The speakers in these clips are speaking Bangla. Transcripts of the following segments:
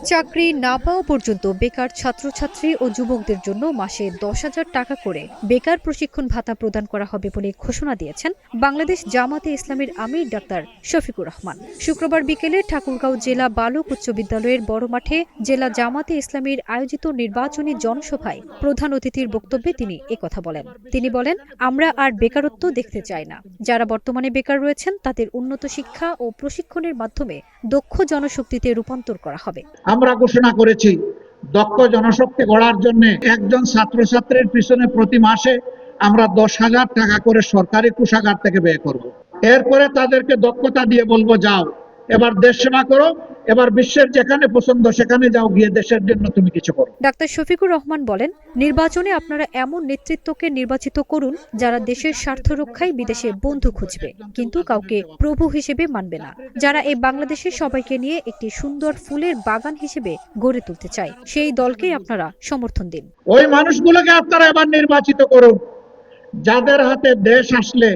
চাকরি না পাওয়া পর্যন্ত বেকার ছাত্রছাত্রী ও যুবকদের জন্য মাসে 10,000 টাকা করে বেকার প্রশিক্ষণ ভাতা প্রদান করা হবে বলে ঘোষণা দিয়েছেন বাংলাদেশ জামাতে ইসলামীর আমির ডাক্তার শফিকুর রহমান। শুক্রবার বিকেলে ঠাকুরগাঁও জেলা বালক উচ্চ বিদ্যালয়ের বড় মাঠে জেলা জামাতে ইসলামীর আয়োজিত নির্বাচনী জনসভায় প্রধান অতিথির বক্তব্যে তিনি একথা বলেন। তিনি বলেন, আমরা আর বেকারত্ব দেখতে চাই না। যারা বর্তমানে বেকার রয়েছেন তাদের উন্নত শিক্ষা ও প্রশিক্ষণের মাধ্যমে দক্ষ জনশক্তিতে রূপান্তর করা হবে। আমরা ঘোষণা করেছি দক্ষ জনশক্তি গড়ার জন্য একজন ছাত্রছাত্রীর পিছনে প্রতি মাসে আমরা 10,000 টাকা করে সরকারি কোষাগার থেকে ব্যয় করব। এরপরে তাদেরকে দক্ষতা দিয়ে বলবো, যাও এবার দেশ সেবা করো, এবার বিশ্বের যেখানে পছন্দ সেখানে যাও, গিয়ে দেশের জন্য তুমি কিছু করো। ডাক্তার শফিকুর রহমান বলেন, নির্বাচনে আপনারা এমন নেতৃত্বকে নির্বাচিত করুন যারা দেশের স্বার্থ রক্ষায় বিদেশে বন্ধু খুঁজবে, কিন্তু কাউকে প্রভু হিসেবে মানবে না। যারা এই বাংলাদেশের সবাইকে নিয়ে একটি সুন্দর ফুলের বাগান হিসেবে গড়ে তুলতে চায়, সেই দলকেই আপনারা সমর্থন দিন। ওই মানুষগুলোকে আপনারা এবার নির্বাচিত করুন যাদের হাতে দেশ আসলে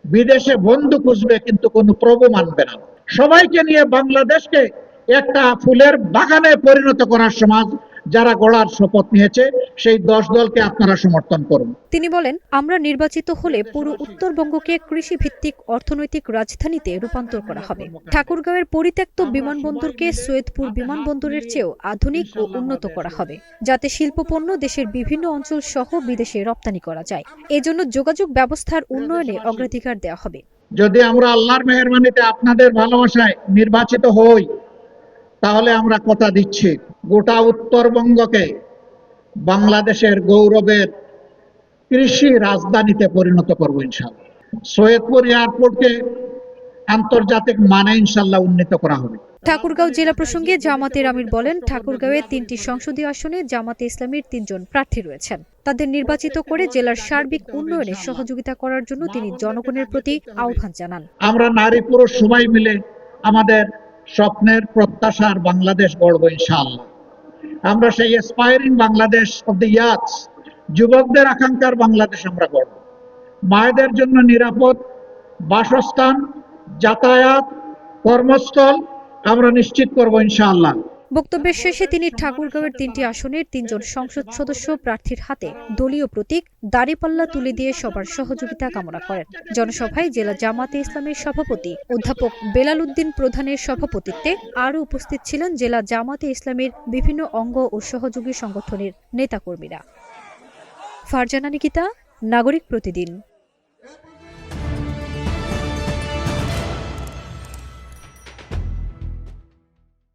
বিদেশে বন্ধু খুঁজবে কিন্তু কোনো প্রভু মানবে না। সবাইকে নিয়ে বাংলাদেশকে একটা ফুলের বাগানে পরিণত করার সমাজ যারা গড়ার শপথ নিয়েছে, সেই 10 দলকে আপনারা সমর্থন করুন। তিনি বলেন, আমরা নির্বাচিত হলে পুরো উত্তরবঙ্গকে কৃষি ভিত্তিক অর্থনৈতিক রাজধানীতে রূপান্তর করা হবে। ঠাকুরগাঁওয়ের পরিত্যক্ত বিমানবন্দরকে সৈয়দপুর বিমানবন্দরের চেয়েও আধুনিক ও উন্নত করা হবে, যাতে শিল্পপণ্য দেশের বিভিন্ন অঞ্চল সহ বিদেশে রপ্তানি করা যায়। এজন্য যোগাযোগ ব্যবস্থার উন্নয়নে অগ্রাধিকার দেওয়া হবে। যদি আমরা আল্লাহর মেহেরবানিতে আপনাদের ভালোবাসায় নির্বাচিত হই, তাহলে আমরা কথা দিচ্ছি গোটা উত্তরবঙ্গকে বাংলাদেশের গৌরবের কৃষি রাজধানীতে পরিণত করব ইনশাআল্লাহ। সৈয়দপুর এয়ারপোর্টকে আন্তর্জাতিক মানে ইনশাআল্লাহ উন্নীত করা হবে। ঠাকুরগাঁও জেলা প্রসঙ্গে জামাতের আমির বলেন, ঠাকুরগাঁওয়ে 3টি সংসদীয় আসনে জামাতে ইসলামীর 3 জন প্রার্থী রয়েছেন। তাদের নির্বাচিত করে জেলার সার্বিক উন্নয়নে সহযোগিতা করার জন্য তিনি জনগণের প্রতি আহ্বান জানান। আমরা নারী পুরুষ সবাই মিলে আমাদের স্বপ্নের প্রত্যাশার বাংলাদেশ গড়ব ইনশাআল্লাহ। আমরা সেই অ্যাসপায়ারিং বাংলাদেশ অফ দ্য ইয়াথস, যুবকদের আকাঙ্ক্ষার বাংলাদেশ আমরা গড়ব। মায়েদের জন্য নিরাপদ বাসস্থান, যাতায়াত, কর্মস্থল আমরা নিশ্চিত করব ইনশাআল্লাহ। বক্তব্যের শেষে তিনি ঠাকুরগাঁওয়ের 3টি আসনের 3 জন সংসদ সদস্য প্রার্থীর হাতে দলীয় প্রতীক দাড়িপাল্লা তুলে দিয়ে সবার সহযোগিতা কামনা করেন। জনসভায় জেলা জামাতে ইসলামের সভাপতি অধ্যাপক বেলাল উদ্দিন প্রধানের সভাপতিত্বে আরও উপস্থিত ছিলেন জেলা জামাতে ইসলামের বিভিন্ন অঙ্গ ও সহযোগী সংগঠনের নেতাকর্মীরা। ফারজানা নিকিতা, নাগরিক প্রতিদিন।